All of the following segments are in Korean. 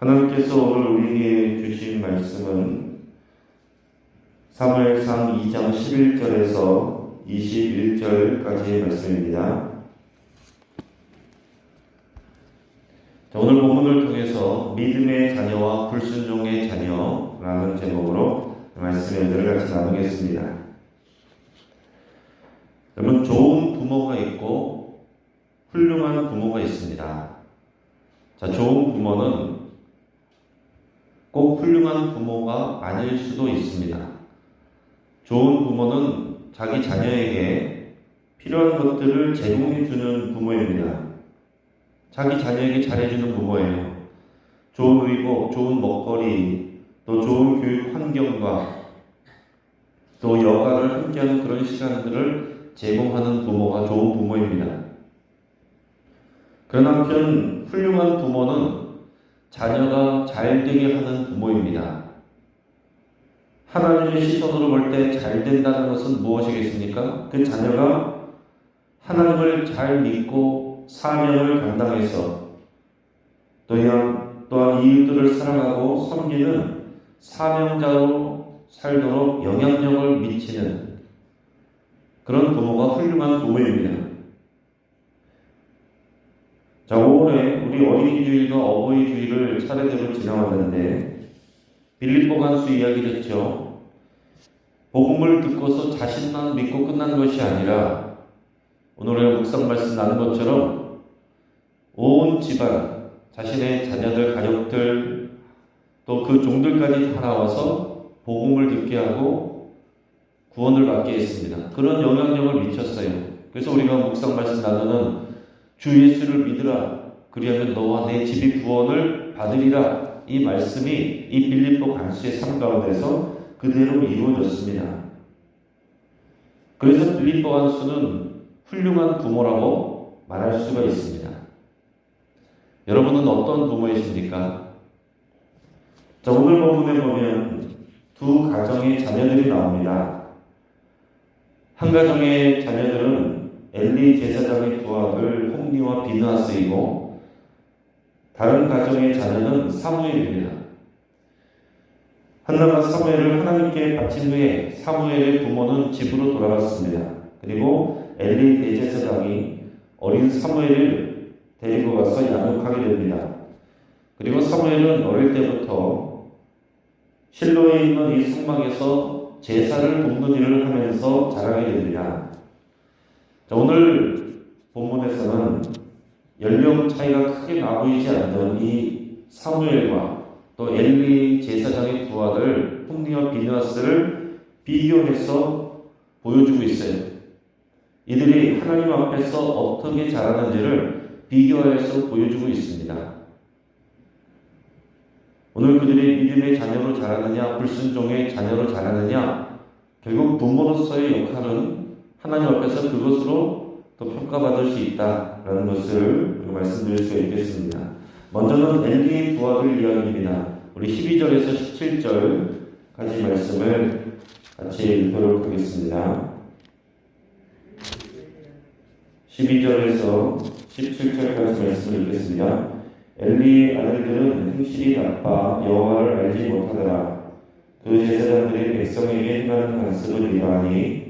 하나님께서 오늘 우리에게 주신 말씀은 사무엘상 2장 11절에서 21절까지의 말씀입니다. 오늘 본문을 통해서 믿음의 자녀와 불순종의 자녀라는 제목으로 말씀의 은혜를 같이 나누겠습니다. 여러분, 좋은 부모가 있고 훌륭한 부모가 있습니다. 좋은 부모는 꼭 훌륭한 부모가 아닐 수도 있습니다. 좋은 부모는 자기 자녀에게 필요한 것들을 제공해 주는 부모입니다. 자기 자녀에게 잘해주는 부모예요. 좋은 의복, 좋은 먹거리, 또 좋은 교육 환경과 또 여가를 함께하는 그런 시간들을 제공하는 부모가 좋은 부모입니다. 그러나 한편 훌륭한 부모는 자녀가 잘 되게 하는 부모입니다. 하나님의 시선으로 볼 때 잘 된다는 것은 무엇이겠습니까? 그 자녀가 하나님을 잘 믿고 사명을 감당해서 또한 이웃들을 사랑하고 섬기는 사명자로 살도록 영향력을 미치는 그런 부모가 훌륭한 부모입니다. 5월에 우리 어린이 주일과 어버이 주일을 차례대로 지나왔는데 빌립보 간수 이야기를 했죠. 복음을 듣고서 자신만 믿고 끝난 것이 아니라 오늘의 묵상 말씀 나눈 것처럼 온 집안, 자신의 자녀들, 가족들, 또 그 종들까지 다 나와서 복음을 듣게 하고 구원을 받게 했습니다. 그런 영향력을 미쳤어요. 그래서 우리가 묵상 말씀 나누는 주 예수를 믿으라, 그리하면 너와 내 집이 구원을 받으리라, 이 말씀이 이 빌립보 간수의 삶 가운데서 그대로 이루어졌습니다. 그래서 빌립보 간수는 훌륭한 부모라고 말할 수가 있습니다. 여러분은 어떤 부모이십니까? 오늘 본문에 보면 두 가정의 자녀들이 나옵니다. 한 가정의 자녀들은 엘리 제사장의 두 아들 홈리와 비느하스이고 다른 가정의 자녀는 사무엘입니다. 한나가 사무엘을 하나님께 바친 후에 사무엘의 부모는 집으로 돌아갔습니다. 그리고 엘리 대제사장이 어린 사무엘을 데리고 가서 양육하게 됩니다. 그리고 사무엘은 어릴 때부터 실로에 있는 이 성막에서 제사를 돕는 일을 하면서 자라게 됩니다. 오늘 본문에서는 연령 차이가 크게 나보이지 않는 이 사무엘과 또 엘리 제사장의 두 아들 홈리와 비느하스를 비교해서 보여주고 있어요. 이들이 하나님 앞에서 어떻게 자라는지를 비교해서 보여주고 있습니다. 오늘 그들이 믿음의 자녀로 자라느냐 불순종의 자녀로 자라느냐, 결국 부모로서의 역할은 하나님 앞에서 그것으로 또 평가받을 수 있다라는 것을 말씀드릴 수 있겠습니다. 먼저는 엘리의 두 아들 이야기입니다. 우리 12절에서 17절까지 말씀을 같이 읽도록 하겠습니다. 12절에서 17절까지 말씀을 읽겠습니다. 엘리의 아들들은 행실이 나빠 여호와를 알지 못하더라. 그 제사장들이 백성에게 행하는 관습을 이러하니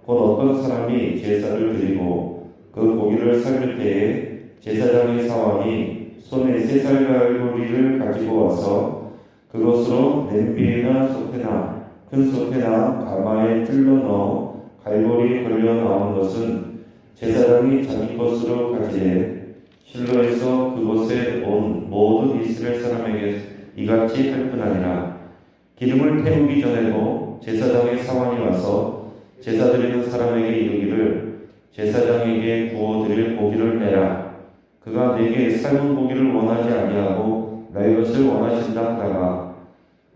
곧 어떤 사람이 제사를 드리고 그 고기를 삶을 때에 제사장의 사환이 손에 새살갈고리를 가지고 와서 그것으로 냄비에나 솥에나 큰 솥에나 가마에 찔러 넣어 갈고리에 걸려 나온 것은 제사장이 자기 것으로 가지되 실로에서 그곳에 온 모든 이스라엘 사람에게 이같이 할 뿐 아니라 기름을 태우기 전에도 제사장의 사환이 와서 제사 드리는 사람에게 이르기를 제사장에게 구워드릴 고기를 내라. 그가 내게 삶은 고기를 원하지 아니하고 내 것을 원하신다 하다가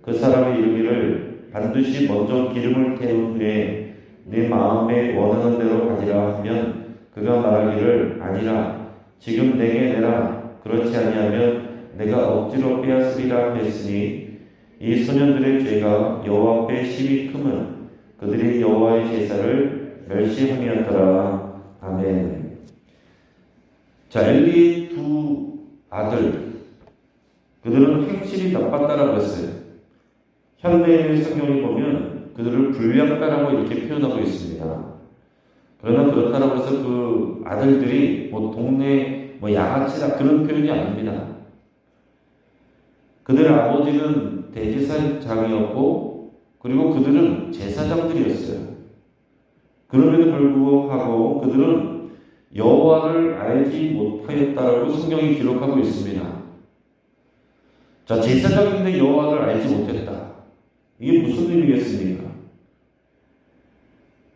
그 사람이 이르기를 반드시 먼저 기름을 태운 후에 내 마음에 원하는 대로 가지라 하면 그가 말하기를 아니라 지금 내게 내라. 그렇지 아니하면 내가 억지로 빼앗으리라 했으니 이 소년들의 죄가 여호와 앞에 심히 크면 그들이 여호와의 제사를 멸시함이었더라. 아멘. 엘리의 두 아들 그들은 행실이 나빴다라고 했어요. 현대인의 성경을 보면 그들을 불량배라고 이렇게 표현하고 있습니다. 그러나 그렇다고 해서 그 아들들이 뭐 동네 뭐 양아치다 그런 표현이 아닙니다. 그들의 아버지는 대제사장이었고 그리고 그들은 제사장들이었어요. 그럼에도 불구하고 그들은 여호와를 알지 못하였다라고 성경이 기록하고 있습니다. 자, 제사장인데 여호와를 알지 못했다. 이게 무슨 의미겠습니까?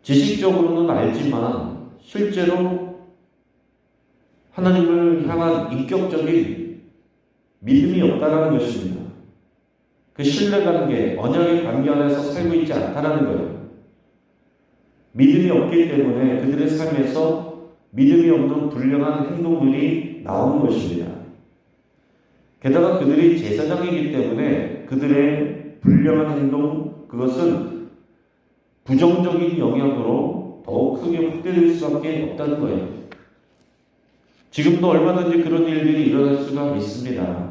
지식적으로는 알지만 실제로 하나님을 향한 인격적인 믿음이 없다는 것입니다. 그 신뢰관계, 언약의 관계 안에서 살고 있지 않다는 거예요. 믿음이 없기 때문에 그들의 삶에서 믿음이 없는 불량한 행동들이 나오는 것입니다. 게다가 그들이 제사장이기 때문에 그들의 불량한 행동, 그것은 부정적인 영향으로 더욱 크게 확대될 수밖에 없다는 거예요. 지금도 얼마든지 그런 일들이 일어날 수가 있습니다.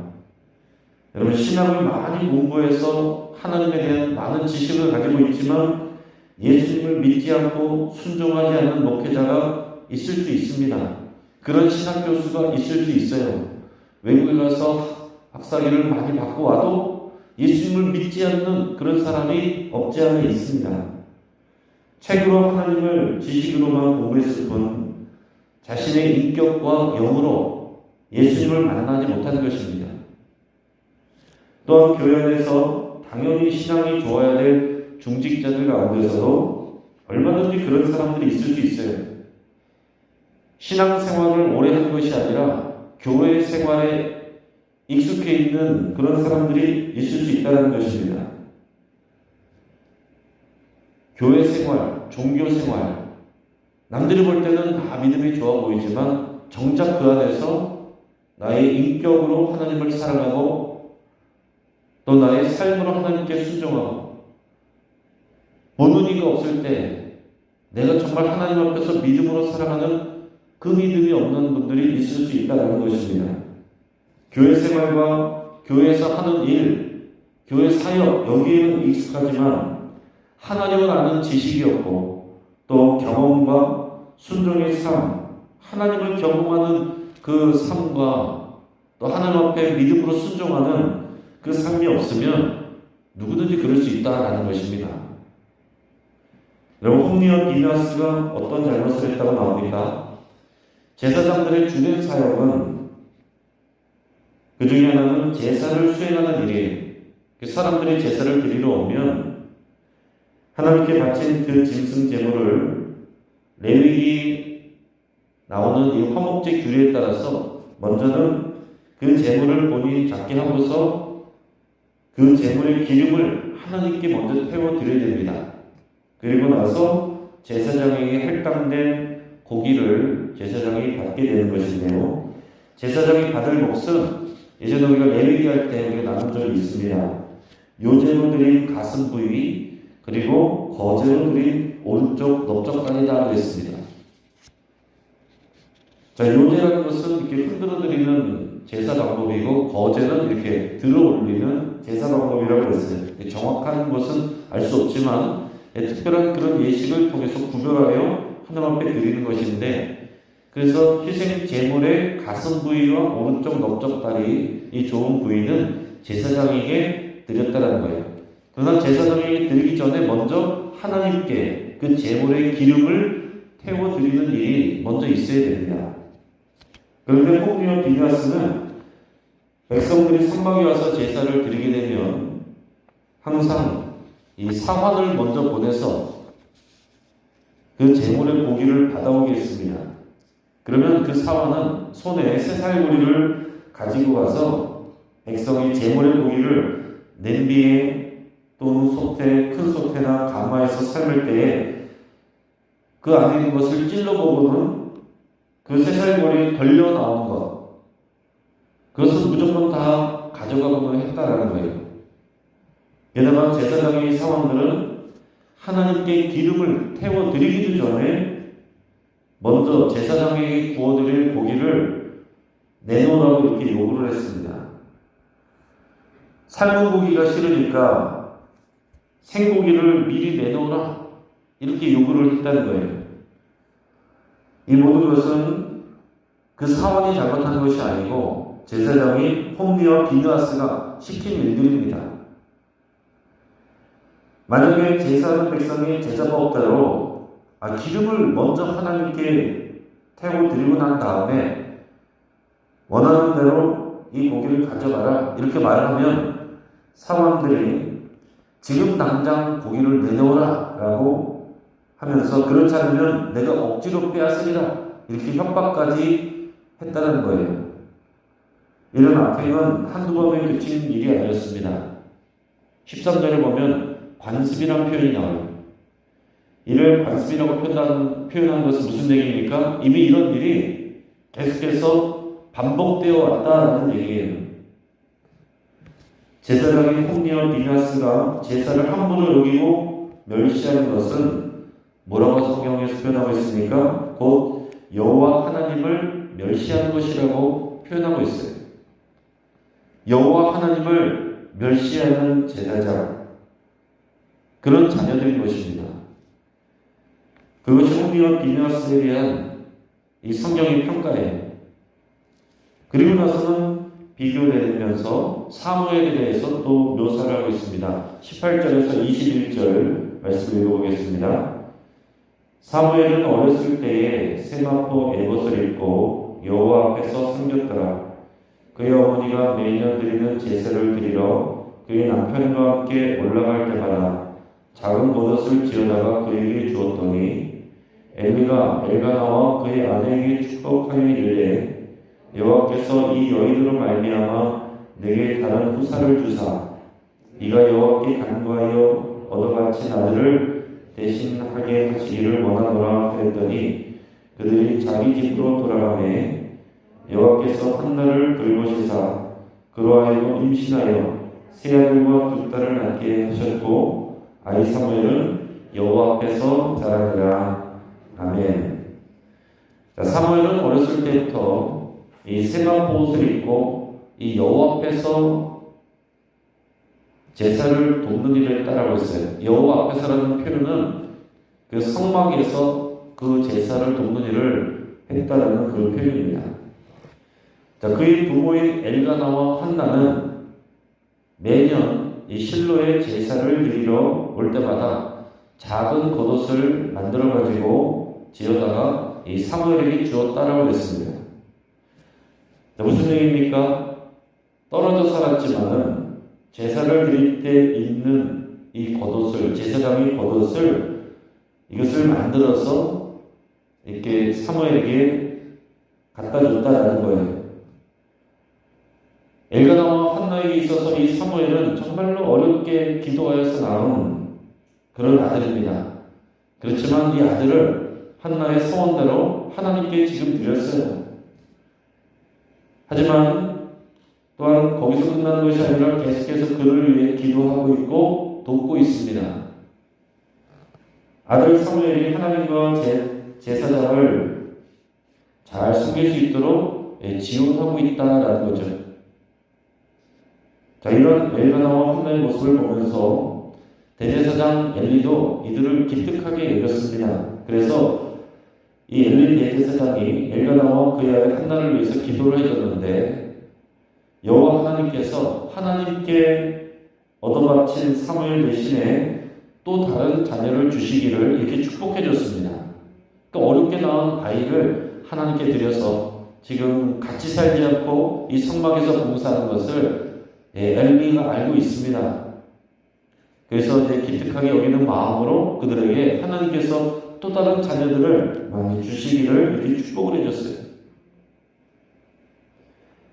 여러분, 신앙을 많이 공부해서 하나님에 대한 많은 지식을 가지고 있지만 예수님을 믿지 않고 순종하지 않는 목회자가 있을 수 있습니다. 그런 신학 교수가 있을 수 있어요. 외국에 가서 박사학위를 많이 받고 와도 예수님을 믿지 않는 그런 사람이 없지 않아 있습니다. 책으로 하나님을 지식으로만 공부했을 뿐 자신의 인격과 영으로 예수님을 만나지 못한 것입니다. 또한 교회 안에서 당연히 신앙이 좋아야 될 중직자들 가운데서도 얼마든지 그런 사람들이 있을 수 있어요. 신앙생활을 오래 한 것이 아니라 교회 생활에 익숙해 있는 그런 사람들이 있을 수 있다는 것입니다. 교회 생활, 종교 생활, 남들이 볼 때는 다 믿음이 좋아 보이지만 정작 그 안에서 나의 인격으로 하나님을 사랑하고 또 나의 삶으로 하나님께 순종하고 보는 이가 없을 때 내가 정말 하나님 앞에서 믿음으로 살아가는 그 믿음이 없는 분들이 있을 수 있다는 것입니다. 교회 생활과 교회에서 하는 일, 교회 사역, 여기에는 익숙하지만 하나님을 아는 지식이 없고 또 경험과 순종의 삶, 하나님을 경험하는 그 삶과 또 하나님 앞에 믿음으로 순종하는 그 삶이 없으면 누구든지 그럴 수 있다라는 것입니다. 여러분, 홈리와 비나스가 어떤 잘못을 했다고 나옵니까? 제사장들의 주된 사역은 그 중에 하나는 제사를 수행하는 일이에요. 사람들이 제사를 드리러 오면 하나님께 바친 그 짐승 제물을 레위기 나오는 이 화목제 규례에 따라서 먼저는 그 제물을 본인이 잡게 하고서 그 제물의 기름을 하나님께 먼저 태워드려야 됩니다. 그리고 나서 제사장에게 할당된 고기를 제사장이 받게 되는 것인데요. 제사장이 받을 몫은 예전에 우리가 레위기 할 때 우리가 나눈 적이 있습니다. 요제로 드린 가슴 부위 그리고 거제로 드린 오른쪽 넓적다리다 그랬습니다. 자, 요제라는 것은 이렇게 흔들어 드리는 제사 방법이고 거제는 이렇게 들어 올리는 제사 방법이라고 했어요. 정확한 것은 알 수 없지만 특별한 그런 예식을 통해서 구별하여 하나님 앞에 드리는 것인데, 그래서 희생 제물의 가슴 부위와 오른쪽 넓적다리 이 좋은 부위는 제사장에게 드렸다는 거예요. 그러나 제사장에게 드리기 전에 먼저 하나님께 그 제물의 기름을 태워드리는 일이 먼저 있어야 됩니다. 그런데 홈리와 비나스는 백성들이 성막에 와서 제사를 드리게 되면 항상 이 사환을 먼저 보내서 그 제물의 고기를 받아오게 했습니다. 그러면 그 사환은 손에 새살고리를 가지고 가서 백성이 제물의 고기를 냄비에 또는 솥에, 큰 솥에나 가마에서 삶을 때에 그 안에 있는 것을 찔러보고는 그 새살고리에 걸려 나온 것, 그것은 무조건 다 가져가고는 했다라는 거예요. 게다가 제사장의 사원들은 하나님께 기름을 태워드리기도 전에 먼저 제사장에게 구워드릴 고기를 내놓으라고 이렇게 요구를 했습니다. 삶은 고기가 싫으니까 생고기를 미리 내놓으라 이렇게 요구를 했다는 거예요. 이 모든 것은 그 사원이 잘못한 것이 아니고 제사장인 홈리와 비느하스가 시킨 일들입니다. 만약에 제사하는 백성이 제사법대로 기름을 먼저 하나님께 태우고 드리고 난 다음에 원하는 대로 이 고기를 가져가라 이렇게 말하면 사원들이 지금 당장 고기를 내놓으라 라고 하면서 그렇지 않으면 내가 억지로 빼앗으리라 이렇게 협박까지 했다는 거예요. 이런 악행은 한두 번에 그친 일이 아니었습니다. 13절에 보면 관습이라는 표현이 나와요. 이를 관습이라고 표현한 것은 무슨 얘기입니까? 이미 이런 일이 계속해서 반복되어 왔다는 얘기예요. 제사장인 홈리와 비느하스가 제사를 함부로 여기고 멸시하는 것은 뭐라고 성경에서 표현하고 있습니까? 곧 여호와 하나님을 멸시하는 것이라고 표현하고 있어요. 여호와 하나님을 멸시하는 제사장, 그런 자녀들인 것입니다. 그것이 홈리와 비느하스에 대한 이 성경의 평가예요. 그리고 나서는 비교되면서 사무엘에 대해서 또 묘사를 하고 있습니다. 18절에서 21절 말씀 읽어보겠습니다. 사무엘은 어렸을 때에 세마포 에봇을 입고 여호와 앞에서 섬겼더라. 그의 어머니가 매년 드리는 제사를 드리러 그의 남편과 함께 올라갈 때마다 작은 겉옷을 지어다가 그에게 주었더니 엘리가 엘가나와 그의 아내에게 축복하여 이르되 여호와께서 이 여인으로 말미암아 내게 다른 후사를 주사 네가 여호와께 간구하여 얻어바친 아들을 대신하게 하시기를 원하노라 하였더니 그들이 자기 집으로 돌아가매 여호와께서 한나를 돌보시사 그로 하여금 임신하여 세 아들과 두 딸을 낳게 하셨고 아이 사무엘은 여호와 앞에서 자라니라. 아멘. 자, 사무엘은 어렸을 때부터 이 세마포 옷을 입고 이 여호와 앞에서 제사를 돕는 일을 따라하고 있어요. 여호와 앞에서라는 표현은 그 성막에서 그 제사를 돕는 일을 했다라는 그런 표현입니다. 자, 그의 부모인 엘가나와 한나는 매년 이 실로의 제사를 드리러 올 때마다 작은 겉옷을 만들어 가지고 지어다가 이 사무엘에게 주었다라고 했습니다. 자, 무슨 얘기입니까? 떨어져 살았지만은 제사를 드릴 때 입는 이 겉옷을, 제사장의 겉옷을 이것을 만들어서 이렇게 사무엘에게 갖다 줬다라는 거예요. 엘가나와 한나에게 있어서 이 사무엘은 정말로 어렵게 기도하여서 낳은 그런 아들입니다. 그렇지만 이 아들을 한나의 소원대로 하나님께 지금 드렸어요. 하지만 또한 거기서 끝나는 것이 아니라 계속해서 그를 위해 기도하고 있고 돕고 있습니다. 아들 사무엘이 하나님과 제사장을 잘 섬길 수 있도록 지원하고 있다라는 거죠. 자, 이런 엘가나와 한나의 모습을 보면서 대제사장 엘리도 이들을 기특하게 여겼습니다. 그래서 이 엘리 대제사장이 엘가나와 그의 아들 한나를 위해서 기도를 해줬는데 여호와 하나님께서 하나님께 얻어바친 사무엘 대신에 또 다른 자녀를 주시기를 이렇게 축복해 줬습니다. 그러니까 어렵게 낳은 아이를 하나님께 드려서 지금 같이 살지 않고 이 성막에서 봉사하는 것을 엘리가 알고 있습니다. 그래서 이제 기특하게 여기는 마음으로 그들에게 하나님께서 또 다른 자녀들을 많이 주시기를 이렇게 축복을 해줬어요.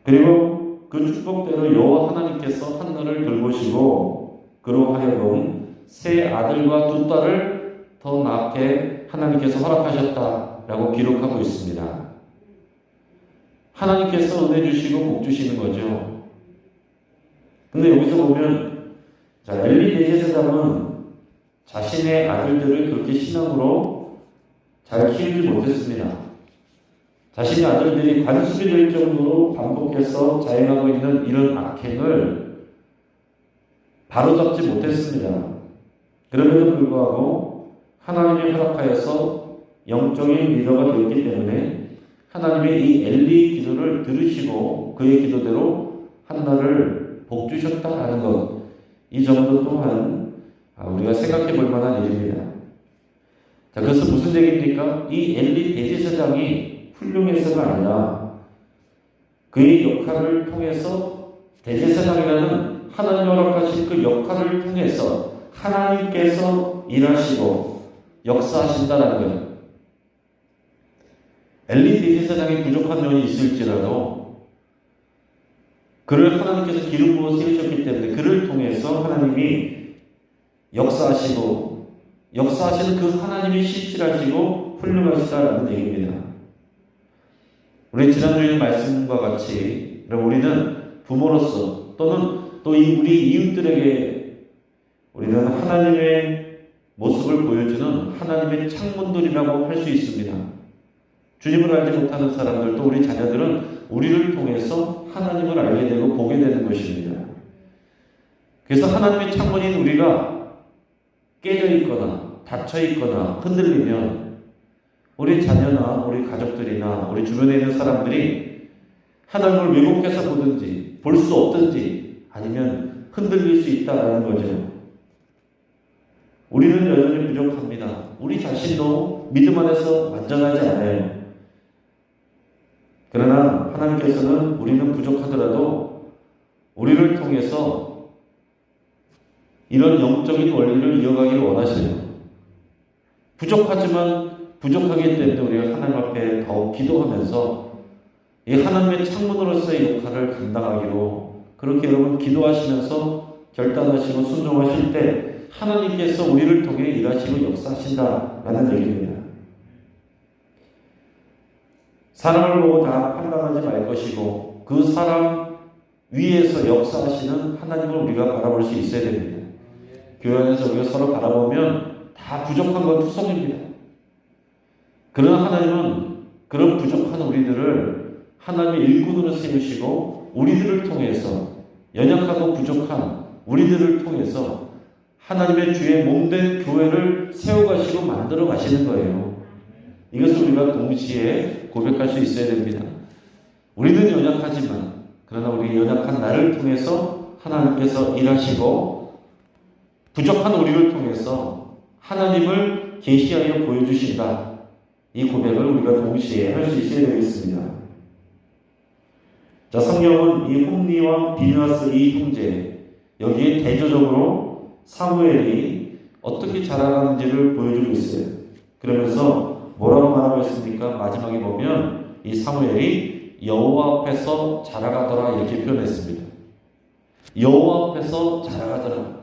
그리고 그 축복대로 여호와 하나님께서 한나를 돌보시고 그로 하여금 세 아들과 두 딸을 더 낳게 하나님께서 허락하셨다라고 기록하고 있습니다. 하나님께서 은혜 주시고 복 주시는 거죠. 근데 여기서 보면 엘리 대제사장은 자신의 아들들을 그렇게 신앙으로 잘 키우지 못했습니다. 자신의 아들들이 관습이 될 정도로 반복해서 자행하고 있는 이런 악행을 바로잡지 못했습니다. 그럼에도 불구하고 하나님이 허락하여서 영적인 리더가 되었기 때문에 하나님의 이 엘리 기도를 들으시고 그의 기도대로 한나를 복주셨다라는 것, 이 점도 또한 우리가 생각해 볼 만한 일입니다. 자, 그래서 무슨 얘기입니까? 이 엘리 대제사장이 훌륭해서가 아니라 그의 역할을 통해서 대제사장이라는 하나님 허락하신 그 역할을 통해서 하나님께서 일하시고 역사하신다는 거예요. 엘리 대제사장이 부족한 면이 있을지라도 그를 하나님께서 기름 부어 세우셨기 때문에 그를 통해서 하나님이 역사하시고 역사하시는 그 하나님이 신실하시고 훌륭하시다라는 얘기입니다. 우리 지난주에 말씀과 같이 우리는 부모로서 또는 또 우리 이웃들에게 우리는 하나님의 모습을 보여주는 하나님의 창문들이라고 할 수 있습니다. 주님을 알지 못하는 사람들, 또 우리 자녀들은 우리를 통해서 하나님을 알게 되고 보게 되는 것입니다. 그래서 하나님의 창문인 우리가 깨져 있거나 닫혀 있거나 흔들리면 우리 자녀나 우리 가족들이나 우리 주변에 있는 사람들이 하나님을 왜곡해서 보든지 볼 수 없든지 아니면 흔들릴 수 있다는 거죠. 우리는 여전히 부족합니다. 우리 자신도 믿음 안에서 완전하지 않아요. 그러나 하나님께서는 우리는 부족하더라도 우리를 통해서 이런 영적인 원리를 이어가기를 원하시네요. 부족하지만 부족하기 때문에 우리가 하나님 앞에 더욱 기도하면서 이 하나님의 창문으로서의 역할을 감당하기로 그렇게 여러분 기도하시면서 결단하시고 순종하실 때 하나님께서 우리를 통해 일하시고 역사하신다라는 얘기입니다. 사람을 보고 다 판단하지 말 것이고 그 사람 위에서 역사하시는 하나님을 우리가 바라볼 수 있어야 됩니다. 교회 안에서 우리가 서로 바라보면 다 부족한 건 투성입니다. 그러나 하나님은 그런 부족한 우리들을 하나님의 일꾼으로 세우시고 우리들을 통해서 연약하고 부족한 우리들을 통해서 하나님의 주의 몸된 교회를 세워가시고 만들어 가시는 거예요. 이것을 우리가 동시에 고백할 수 있어야 됩니다. 우리는 연약하지만 그러나 우리 연약한 나를 통해서 하나님께서 일하시고 부족한 우리를 통해서 하나님을 계시하여 보여주신다. 이 고백을 우리가 동시에 할 수 있어야 되겠습니다. 자, 성경은 이 홈리와 비느하스 이 형제 여기에 대조적으로 사무엘이 어떻게 자라나는지를 보여주고 있어요. 그러면서 뭐라고 말하고 있습니까? 마지막에 보면 이 사무엘이 여호와 앞에서 자라가더라 이렇게 표현했습니다. 여호와 앞에서 자라가더라.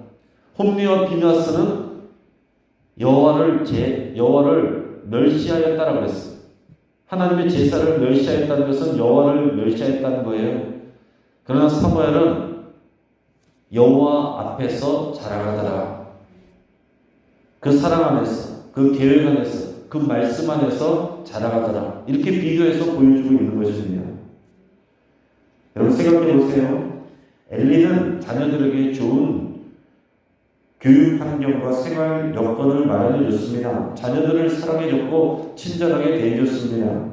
홈리와 비느하스는 여호와를 멸시하였다라고 그랬어요. 하나님의 제사를 멸시하였다는 것은 여호와를 멸시하였다는 거예요. 그러나 사무엘은 여호와 앞에서 자라가더라. 그 사랑 안에서, 그 계획 안에서, 그 말씀 안에서 자라가더라. 이렇게 비교해서 보여주고 있는 것입니다. 여러분 생각해 보세요. 엘리는 자녀들에게 좋은 교육 환경과 생활 여건을 마련해 줬습니다. 자녀들을 사랑해 줬고 친절하게 대해 줬습니다.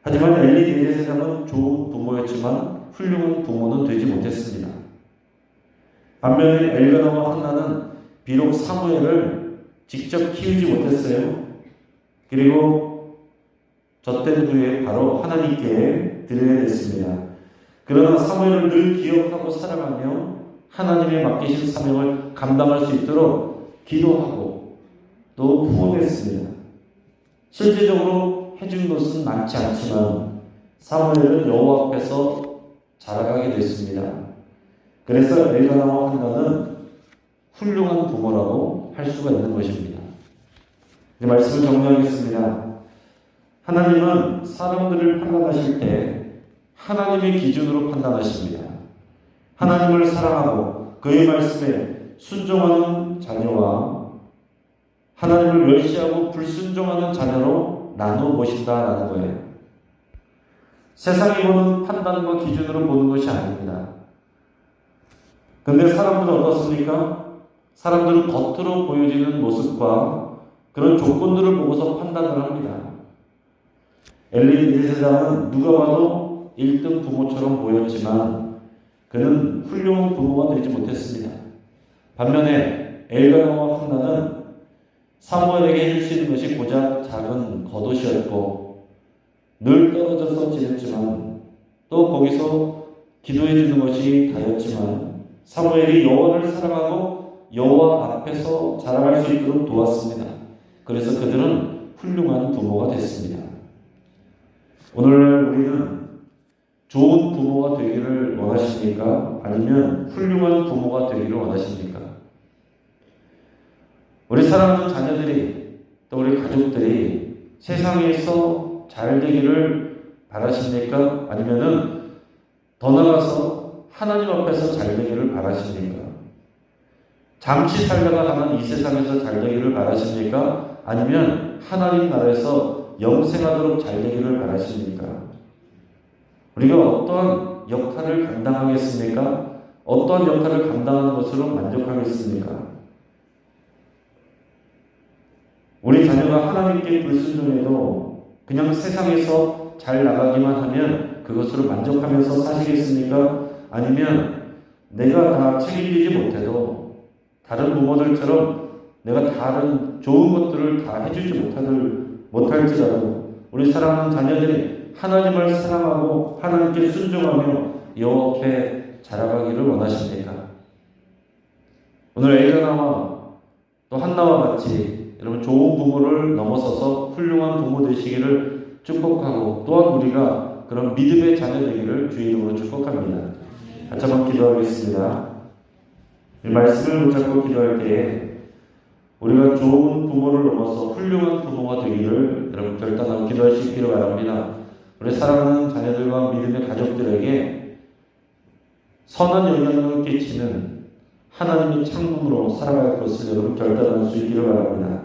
하지만 엘리 대제사장은 좋은 부모였지만 훌륭한 부모는 되지 못했습니다. 반면에 엘가나와 한나는 비록 사무엘을 직접 키우지 못했어요. 그리고 젖된 후에 바로 하나님께 드려야 됐습니다. 그러나 사무엘을 늘 기억하고 살아가며 하나님의 맡기신 사명을 감당할 수 있도록 기도하고 또 후원했습니다. 실제적으로 해준 것은 많지 않지만 사무엘은 여호와 앞에서 자라가게 됐습니다. 그래서 엘가나와 한나는 훌륭한 부모라고 할 수가 있는 것입니다. 이제 말씀을 정리하겠습니다. 하나님은 사람들을 판단하실 때 하나님의 기준으로 판단하십니다. 하나님을 사랑하고 그의 말씀에 순종하는 자녀와 하나님을 멸시하고 불순종하는 자녀로 나누어 보신다라는 거예요. 세상이 보는 판단과 기준으로 보는 것이 아닙니다. 근데 사람들은 어떻습니까? 사람들은 겉으로 보여지는 모습과 그런 조건들을 보고서 판단을 합니다. 엘리 대제사장은 누가 봐도 1등 부모처럼 보였지만 그는 훌륭한 부모가 되지 못했습니다. 반면에 엘가나와 한나는 사무엘에게 해줄 수 있는 것이 고작 작은 겉옷이었고 늘 떨어져서 지냈지만 또 거기서 기도해 주는 것이 다였지만 사무엘이 여호와를 사랑하고 여호와 앞에서 자라갈 수 있도록 도왔습니다. 그래서 그들은 훌륭한 부모가 됐습니다. 오늘날 우리는 좋은 부모가 되기를 원하십니까? 아니면 훌륭한 부모가 되기를 원하십니까? 우리 사랑하는 자녀들이 또 우리 가족들이 세상에서 잘 되기를 바라십니까? 아니면은 더 나아가서 하나님 앞에서 잘 되기를 바라십니까? 잠시 살다가 가는 이 세상에서 잘 되기를 바라십니까? 아니면 하나님 나라에서 영생하도록 잘 되기를 바라십니까? 우리가 어떠한 역할을 감당하겠습니까? 어떠한 역할을 감당하는 것으로 만족하겠습니까? 우리 자녀가 하나님께 불순종해도 그냥 세상에서 잘 나가기만 하면 그것으로 만족하면서 사시겠습니까? 아니면 내가 다 책임지지 못해도 다른 부모들처럼 내가 다른 좋은 것들을 다 해주지 못할지라도 우리 사랑하는 자녀들이 하나님을 사랑하고 하나님께 순종하며 여호와 앞에 자라가기를 원하십니까? 오늘 엘가나와 또 한나와 같이 여러분 좋은 부모를 넘어서서 훌륭한 부모 되시기를 축복하고 또한 우리가 그런 믿음의 자녀 되기를 주의 이름으로 축복합니다. 같이 한번 기도하겠습니다. 이 말씀을 붙잡고 기도할 때에 우리가 좋은 부모를 넘어서 훌륭한 부모가 되기를 여러분 결단하고 기도할 수 있기를 바랍니다. 우리 사랑하는 자녀들과 믿음의 가족들에게 선한 영향을 끼치는 하나님의 창문으로 살아갈 것을 여러분 결단할 수 있기를 바랍니다.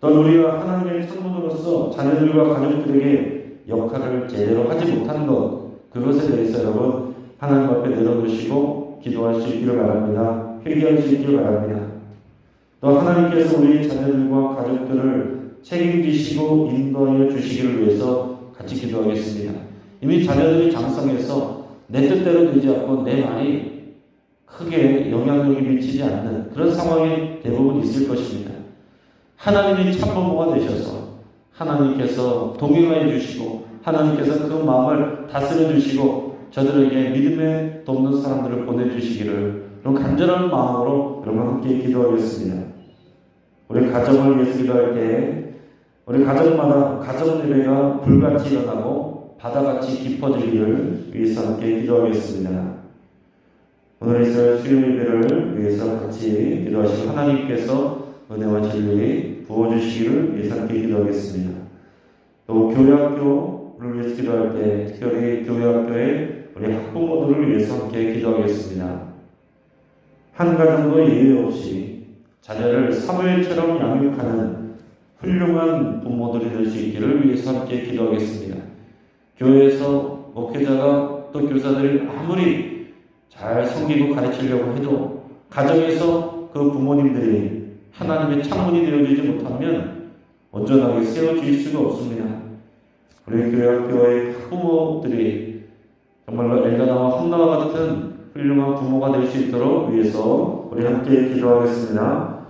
또 우리가 하나님의 창문으로서 자녀들과 가족들에게 역할을 제대로 하지 못한 것, 그것에 대해서 여러분 하나님 앞에 내려놓으시고 기도할 수 있기를 바랍니다. 회개할 수 있기를 바랍니다. 또 하나님께서 우리 자녀들과 가족들을 책임지시고 인도하여 주시기를 위해서 같이 기도하겠습니다. 이미 자녀들이 장성해서 내 뜻대로 되지 않고 내 말이 크게 영향력이 미치지 않는 그런 상황이 대부분 있을 것입니다. 하나님이 참부모가 되셔서 하나님께서 동행하여 주시고 하나님께서 그 마음을 다스려 주시고 저들에게 믿음에 돕는 사람들을 보내주시기를 그런 간절한 마음으로 여러분 함께 기도하겠습니다. 우리 가정을 위해서 기도할 때 우리 가정마다 가정 예배가 불같이 일어나고 바다같이 깊어지기를 위해서 함께 기도하겠습니다. 오늘 있을 수요 예배를 위해서 같이 기도하시고 하나님께서 은혜와 진리 부어주시기를 위해서 함께 기도하겠습니다. 또 교회학교를 위해서 기도할 때 특별히 교회학교의 우리 학부모들을 위해서 함께 기도하겠습니다. 한 가정도 예외 없이 자녀를 사무엘처럼 양육하는 훌륭한 부모들이 될 수 있기를 위해서 함께 기도하겠습니다. 교회에서 목회자가 또 교사들이 아무리 잘 섬기고 가르치려고 해도 가정에서 그 부모님들이 하나님의 창문이 되어주지 못하면 온전하게 세워질 수가 없습니다. 우리 교회학교의 학부모들이 정말로 엘가나와 한나와 같은 훌륭한 부모가 될 수 있도록 위해서 우리 함께 기도하겠습니다.